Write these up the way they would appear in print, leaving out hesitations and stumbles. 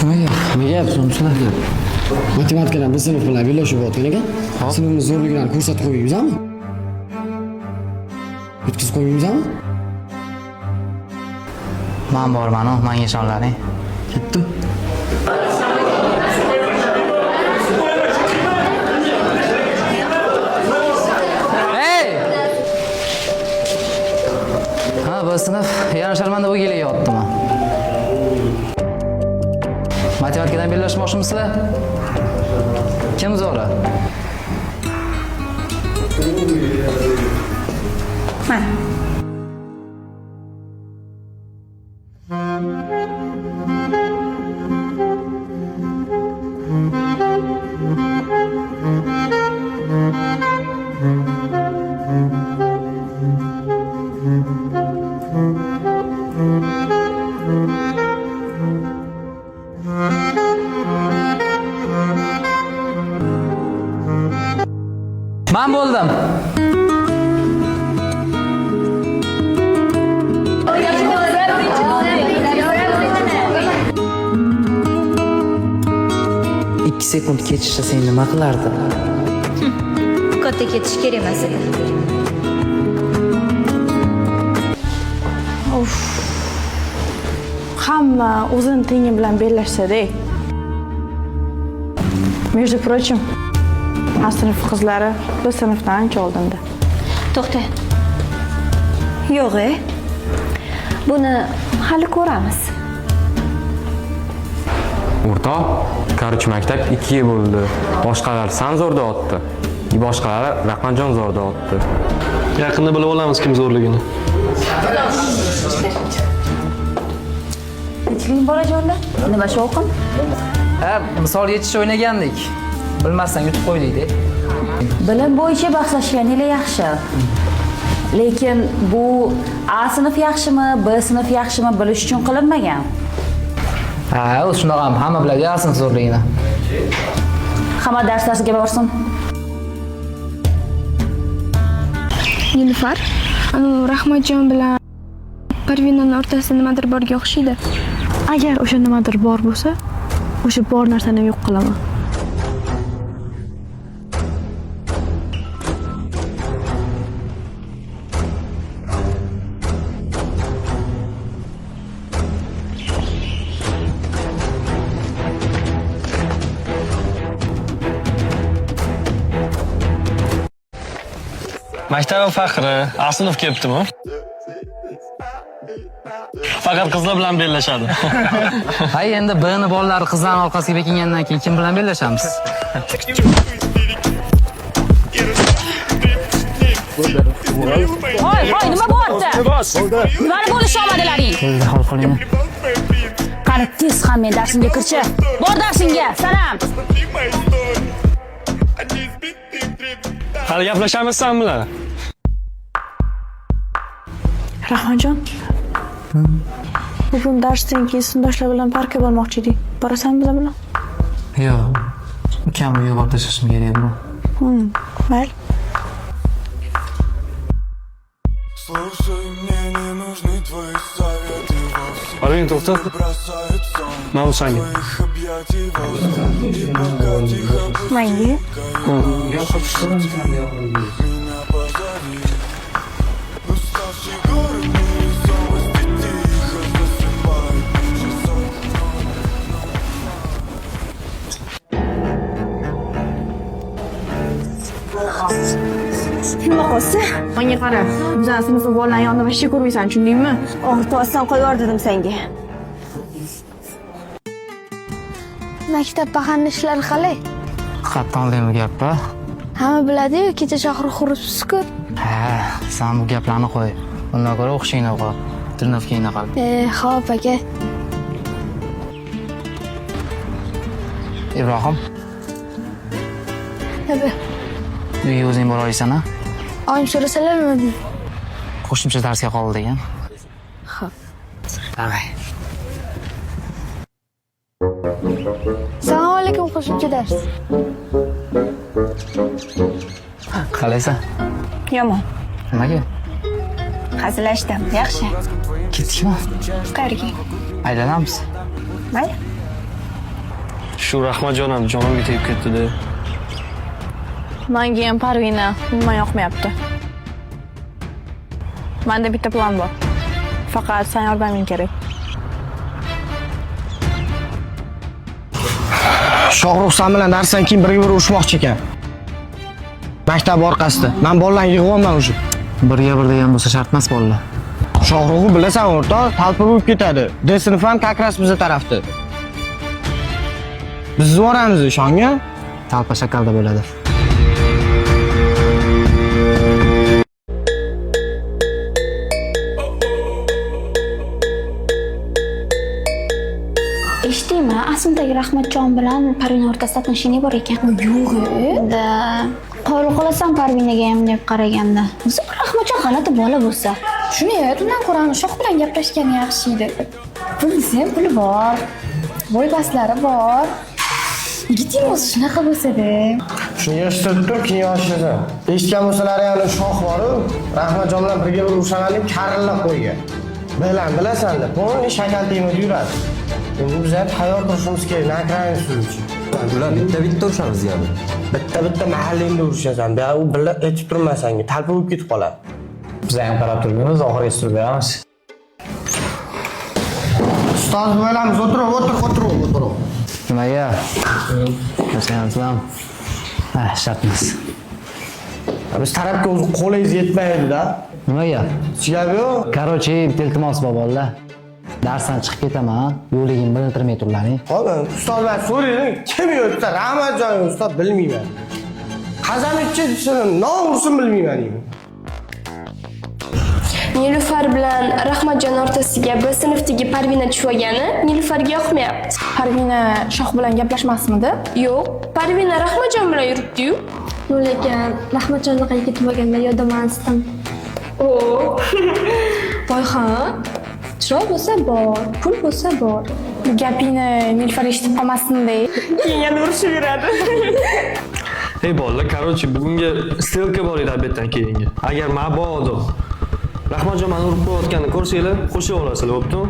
Nimaga yapsiz sizlarga? Matematikadan bir sinf bilan bellashib o'tgan ekan. Sinfimiz zo'rligini ko'rsatib qo'yingizmi? O'tkazib qo'yingizmi? Men borman, menga ishonlaring. Ketdi. Bu sinf yana sharmanda bo'lib kelyaptimi? Matematikadan bellashmoqchimisizlar? Kim zo'ri? Men. Men bo'ldim. İki sekund kechishsa sen nima qilarding? Katta ketish kerak emas edi. Hamma o'zini tengi bilan bellashsa-da. Между прочим, A sinf qizlari bir sinfdan ancha oldinda. To'xta. Yo'q, buni hali ko'ramiz. O'rtoq, Karuch maktab 2 yil bo'ldi. Boshqalar Sanzorda otdi. Boshqalari Rahmanjon zorda otdi. Yaqinda bilib olamiz kim zo'rligini. Keling bolajonlar. Nima shovqin? Misol yechish o'ynagandik. Bilmasdan yutib qo'ydik-da. Bilim bo'yicha bahslashganingiz yaxshi. Lekin bu A sinf yaxshimi, B sinf yaxshimi bilish uchun qilinmagan. O'z shunaqa hamma biladi A sinf zo'rligini. Hamma darslarga borsin. Nilufar, Rahmatjon bilan Parvinaning o'rtasida nimadir borga o'xshaydi. Agar o'sha nimadir bor bo'lsa, o'sha bor narsani yo'q qilaman. Maktab faxri, A sinf kelibdimi? Faqat qizlar bilan bellashadi. Hay endi B'ni bolalari qizlarning orqasiga bekingandan keyin kim bilan bellashamiz? Hoy, nima bo'lyapti? Nimani bo'lish olmadilaring? Qo'lda hol qiling. Qani tez ham men darsimga kirchi. Bor darsingga. Salom. Hali gaplashamizsanmi? Rahmonjon. Bugun darsdan keyin sinfdoshlar bilan parkka bormoqchi edik. Borasanmi bizlar bilan? Yo'q. Ukamni yo'q olib tashlashim kerak bu. Mayli. Parvin, to'xta. Mana senga. Menga? Nima qilsa? Menga qara. Bizning sinfda bolalar yonida vashcha ko'rmaysan, tushundingmi? O'rtasidan qo'yib dedim senga. Maktab bahorni ishlari qalay? Qattonlimi gap-a? Hamma biladi-ku, kecha shohri xuribsiz-ku. Sen bu gaplarni qo'y. Undan ko'ra o'xshayna qol. Tirnovkangda qol. Xo'p aka. Ibrohim. Uyga o'zing bora olasan-a? Oyim so'rasalar nima deydi? Qo'shimcha darsga qoldi degan. Xo'p. Davay. Assalomu alaykum, qo'shimcha dars. Qalaysan? Yomon. Nimaga? Hazillashdim. Yaxshi. Ketdikmi? Qayerga? Aylanamiz. Mayli. Shu Rahmatjon ham jonimga tegib ketdi-da. Menga ham Parvina umuman yoqmayapti. Menda bitta plan bor. Faqat sen yordaming kerak. Shohruh san bilan darsdan keyin birga urushmoqchi ekan. Maktab orqasida. Men bolalarni yig'yapman o'sha. Birga bir degan bo'lsa shart emas bolalar. Shohruhni bilasan o'rtoq, talpib bo'lib ketadi. D sinf ham kakras bizga tarafda. Biz boramiz ishonga. Talpa shakalda bo'ladi. Eshitdingmi? Asldagi Rahmatjon bilan Parvina o'rtasida tanishlik bor ekan. Yo'q. Qabul qilasan Parvinaga ham deb qaraganda. O'zi Rahmatjon g'alati bola bo'lsa. Shuni undan ko'ra Shoh bilan gaplashgani yaxshi edi. Puli puli bor. Bo'ybaslari bor. Yigiting o'zi shunaqa bo'lsa-da. Shuni eshitib tur, keyin yoshisan. Eshitgan bo'lsalar ham Shoh bor-ku, Rahmatjon bilan birga urushamanlik karillab qo'ygan. Bilasan-da, ponni shakal temir yuradi. Endi biz ham hayot qurishimiz kerak, nakraymiz uchun. Ular bitta urishamiz yani. Bitta mahallangda urushasan. U birga aytib turmasanga, talpib bo'lib ketib qoladi. Biz ham qarab turibmiz, oxiriga surib beramiz. Ustoz bo'lamiz, o'tir. Nimaga? Yaxshiyamsan? Shart emas. Biz tarafga o'zi qo'lingiz yetmaydi-da. Nimaga? Suyab yo'q. Короче, iltimos bolalar. Darsdan chiqib ketaman, yo'ligimni bilintirmay turlaring. Xo'p, ustozlar so'raylik, kim o'tsa Rahmatjon ustoz bilmayman. Qazamitchi desam, no'ursin bilmayman deyman. Nilufar bilan Rahmatjon o'rtasiga bir sinfdagi Parvina tushgani Nilufarga yoqmayapti. Parvina Shoh bilan gaplashmasmidi? Yo'q, Parvina Rahmatjon bilan yuribdi-yu. Lekin Rahmatjonni qayerga ketmaganda yo'damasdim. Boyxon, chiroy bo'lsa bor, pul bo'lsa bor. Gapingni Nilufar eshitib qolmasin-da. Keyin yana urushib yuradi. Ey bolalar, короче, bugunga stelka bor edi albatta keyingi. Agar mabodo Rahmatjon meni urib qo'yayotganini ko'rsanglar, qo'shilib olasizlar, bo'ptimi?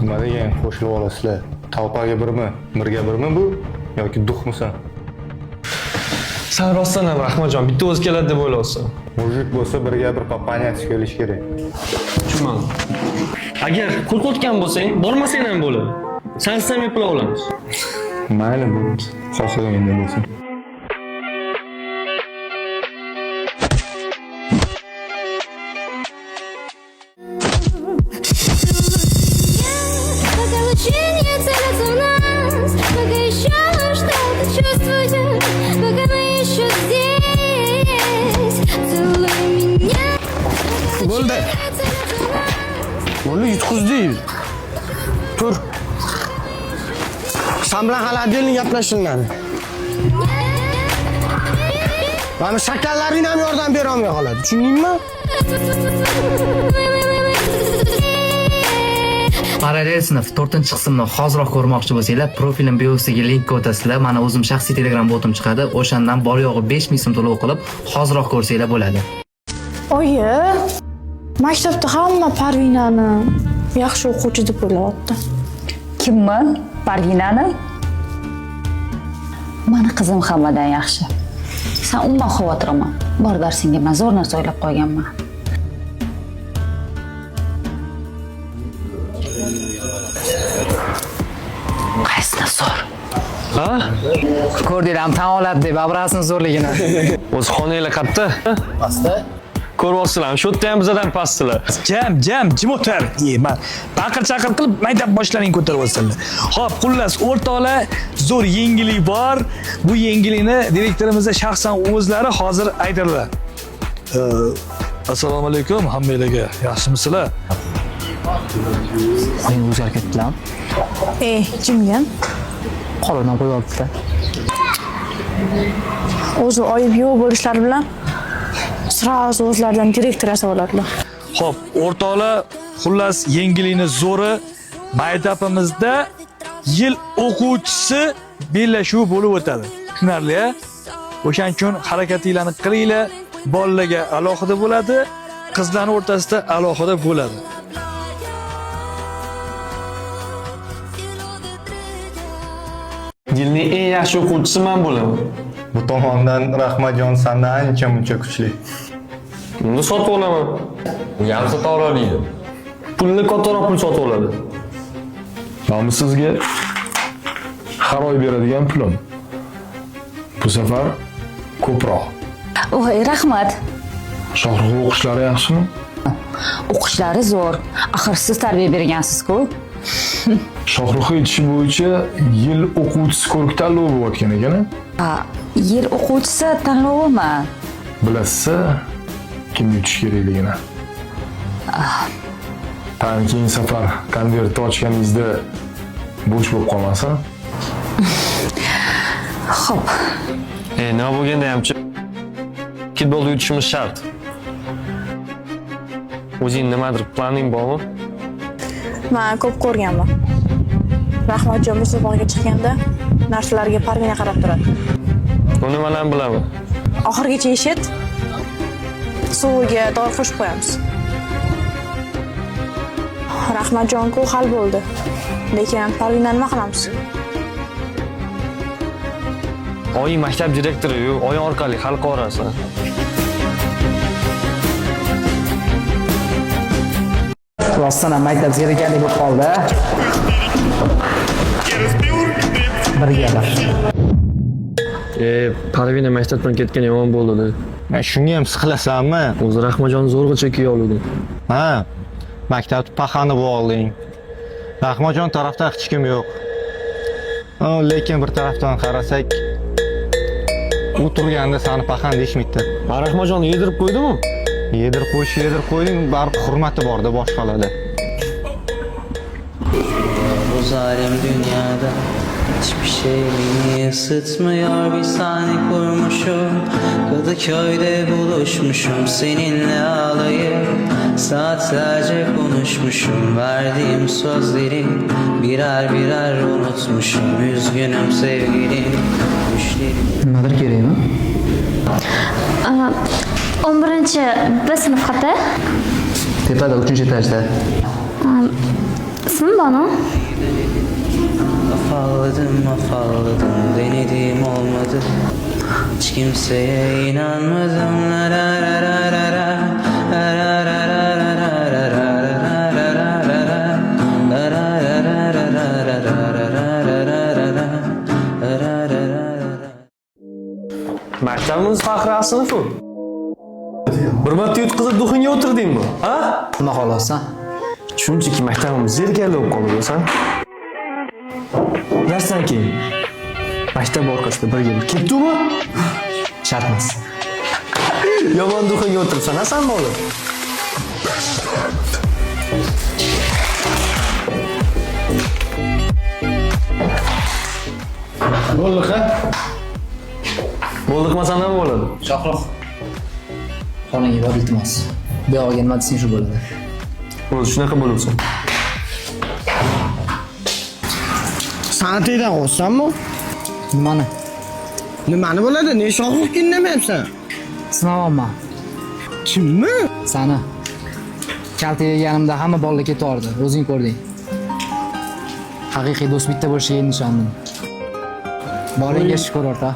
Nima degan qo'shilib olasizlar? Talpaga birmi, mirga birmi bu yoki duxmisan? Sen rostdan ham Rahmatjon bitta o'zi keladi deb o'ylayapsan. Mujik bo'lsa birga bir kompaniyasi kelish kerak. Tushunmadim. Agar qo'rqayotgan bo'lsang, bormasang ham bo'ladi. Sen istamay pul olamiz. Mayli bo'ldi. Xohlaganda bo'lsin. Bo'ldi, yutqizdi. Tur. Sen bilan hali отдельно gaplashilmadi. Mana shakallaring ham yordam bera olmay qoladi. Tushundingmi? Parallel sinf 4-qismni hoziroq ko'rmoqchi bo'lsanglar, profilim biosidagi linkga o'tasizlar. Mana o'zim shaxsiy Telegram botim chiqadi. O'shandan bor yo'g'i 5000 so'm to'lov qilib, hoziroq ko'rsanglar bo'ladi. Oyi, maktabda hamma Parvinani yaxshi o'quvchi deb o'ylayapti. Kimmi? Parvinani? Mani qizim hammadan yaxshi. Sen umuman xavotir olma. Bor darsingga men zo'r narsa o'ylab qo'yganman. Qaysini zo'r? Ha? Ko'rdinglarmi, tan oladi deb abrasini zo'rligini. O'z xonanglar qayerda? Pastda. Ko'ryapsizlarmi? Shu yerda ham bizdan pastdilar. Jim o'tir. Men baqir-chaqir qilib mayda boshlaring ko'tarib olsanlar. Xo'p, xullas, o'rtoqlar, zo'r yengillik bor. Bu yengillikni direktorimizga shaxsan o'zlari hozir aytadilar. Assalomu alaykum hammalarga. Yaxshimisizlar? Men o'zgarib ketdilar. Jimgan. Qo'ldan qo'yibdi-da. O'zi oyib yo'q bo'lishlari bilan sразу o'zlaridan direktor yasab oladilar. Xo'p, o'rtoqlar, xullas yengillikni zo'ri maktabimizda yil o'quvchisi bellashuvi bo'lib o'tadi. Tushunarli-a? O'shaning uchun harakatinglarni qilinglar. Bolalarga alohida bo'ladi, qizlarning o'rtasida alohida bo'ladi. yilning eng yaxshi o'quvchisi men bo'laman. Bu tomondan Rahmatjon sandan ancha muncha kuchli. Uni sotib olaman. U ham sota oladi. Pulni kattaroq pul sotib oladi. Mana sizga har oy beradigan pulim. Bu safar ko'proq. Voy, rahmat. Shohruh o'qishlari yaxshimi? O'qishlari zo'r. Axir siz tarbiya bergansiz-ku. Shohruh aytishi bo'yicha yil o'quvchisi ko'rik tanlovi bo'layotgan ekan. Yil o'quvchisi tanlovimi? Bilasiz, kimni yutish kerakligini. Tan keyin safar konvertni ochganingizda bo'sh bo'lib qolmasin. Xo'p. Nima bo'lganda hamchi futbolda yutishimiz shart. O'zing nimadir planing bormi? Men ko'p ko'rganman. Rahmatjon musobaqaga chiqqanda narsalarga parvina qarab turadi. Buni men ham bilaman. Oxirgacha eshit. Suviga dori qo'shib qo'yamiz. Rahmatjon-ku hal bo'ldi. Lekin parvina nima qilamiz? Oyi maktab direktori-yu, oyi orqali hal qilasiz. Rostdan ham maktab zerikarli bo'lib qoldi. Birgalar. Parvina maktabdan ketgan yomon bo'ldi. Shunga ham siqilasanmi? O'zi Rahmatjon zo'rg'icha kiya oldim. Ha, maktabni paxani bo'g'ding. Rahmatjon tarafda hech kim yo'q. Lekin bir tarafdan qarasak, u turganda seni paxan deyishmaydi. Rahmatjon yedirib qo'ydimi? Yedirib qo'yding, baribir hurmati borda boshqalarda. Bu zalim dünyada hiçbir şey beni ısıtmıyor. Bir sahne kurmuşum, Kadıköy'de buluşmuşum. Seninle ağlayıp saatlerce konuşmuşum. Verdiğim sözleri birer birer unutmuşum. Üzgünüm sevgilim, düşlerim. Nimadir kerakmi? 11-B sinf xati. Tepada 3-etajda. İsmi bana? Afalladım, denedim olmadı. Hiç kimseye inanmadım. Maktabimiz faxriy sinfi. Bir marta yutqizib duxinga o'tirdingmi? Ha? Nima xohlasan? Shunchaki maktabimiz zerikarli bo'lib qoldi bo'lsan. Darsdan keyin maktab orqasida birga ketdimi? Shart emas. Yomon duxinga o'tiribsan, Hasan bola. Bo'ldi-ha? Bo'ldiqmasa nima bo'ladi? Shohruh. Xonaga bor iltimos. Bu yoqqa nima desang shu bo'ladi. O'zi shunaqa bo'libsan. San'atiydan qo'ysanmi? Nimani? Nimani bo'ladi? Ne Shohruh indamayapsan? Sinavyapman. Kimni? Sani. Kalta yeganimda hamma bolalar ketardi. O'zing ko'rding. Haqiqiy do'st bitta bo'lishiga ishondim. Boringga shukr o'rta.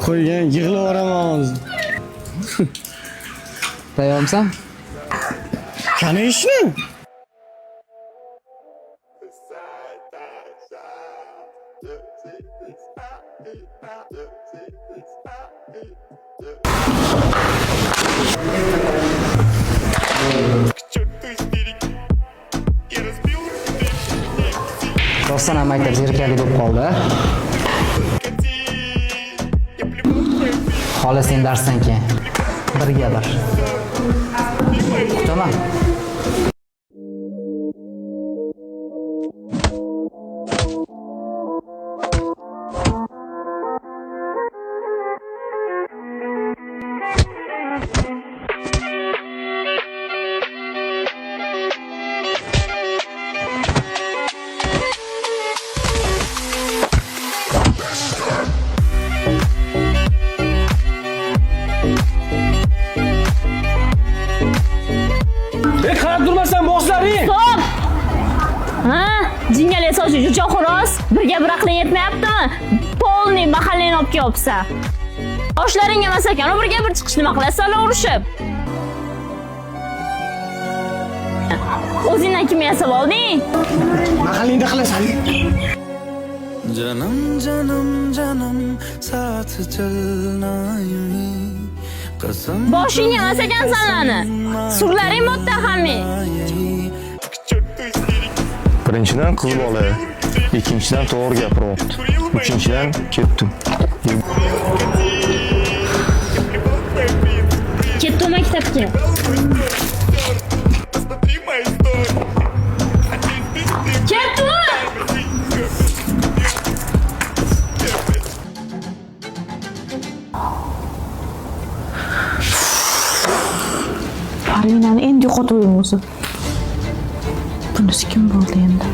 Qo'ygan yig'laveraman hozir. Tayyormisan? Qani ishni? Rostdan ham maktab zerikarli bo'lib qoldi. Xola sen darsdan keyin birga bir. Kutaman. Qarab turmasdan boshlaring. Stop! Ha? Jingalak o'zi jo'jaxo'roz, birga bir aqling yetmayaptimi? Polniy mahallani olib kelyapsan. Oshlaring emas ekan, birga bir chiqish nima qilasanlar urushib? O'zingdan kim yasab olding? Mahallingda qilasan. जन्म जन्म जन्म साथ चलना यूं ही कसम Boshing emas ekan sanlarni. Surlaring muttahami. Birinchidan qiz bola, ikkinchidan to'g'ri gapiryapti, uchinchidan ketdim. Ketdim maktabga. Ketdim. Parvinani endi yo'qotib qo'ydim o'zi. Bunisi kim bo'ldi endi?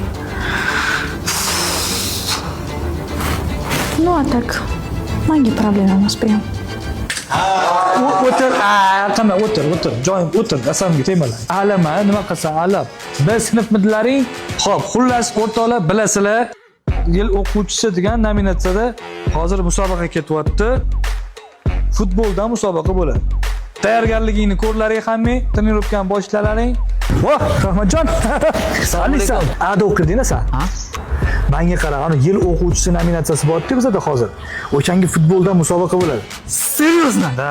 No tak. Menga problema emas bu ham. O'tir, qana o'tir. Joyim o'tir, asamga tegmalar. Alama, nima qilsan, alab. Bir sinfmidilaring? Xo'p, xullas o'rtoqlar bilasizlar. Yil o'quvchisi degan nominatsiyada hozir musobaqa ketyapti. Futboldan musobaqa bo'ladi. Tayyorgarligingni ko'rlaring hamma, trenirovkani boshlalaring. Voh, Rahmatjon. Salisan, ada o'qirdinglar sen? Ha? Menga qara, ana yil o'quvchisi nominatsiyasi bor-ku bizda hozir. O'shanga futboldan musobaqa bo'ladi. Seriozno? Da.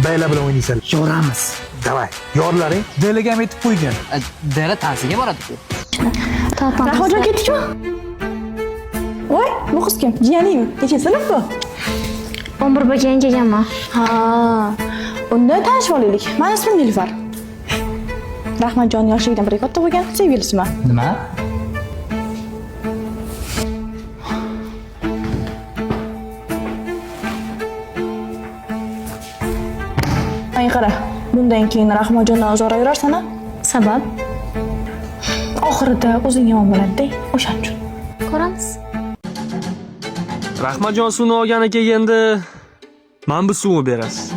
Baylar bilan o'ynaysan. Yoramiz. Davay, yorlaring. Delaga ham aytib qo'ygan. Dela tansiga boradi-ku. Rahmatjon ketdikmi? Voy, bu qiz kim? Jiyaningmi? Necha sinf bu? 11 bo'lgan kelganman. Ha. Unda tanishib olaylik. Meni ismim Nilufar. Rahmatjon yoshligidan birga katta bo'lgan sevgilisimi? Nima? Ay qara, bundan keyin Rahmatjondan uzoqroq yurarsan-a? Sabab? Oxirida o'zing yomon bo'ladi-da, o'shaning uchun. Ko'ramiz. Rahmatjon suvni olgani kelganda, men bu suvni berasiz.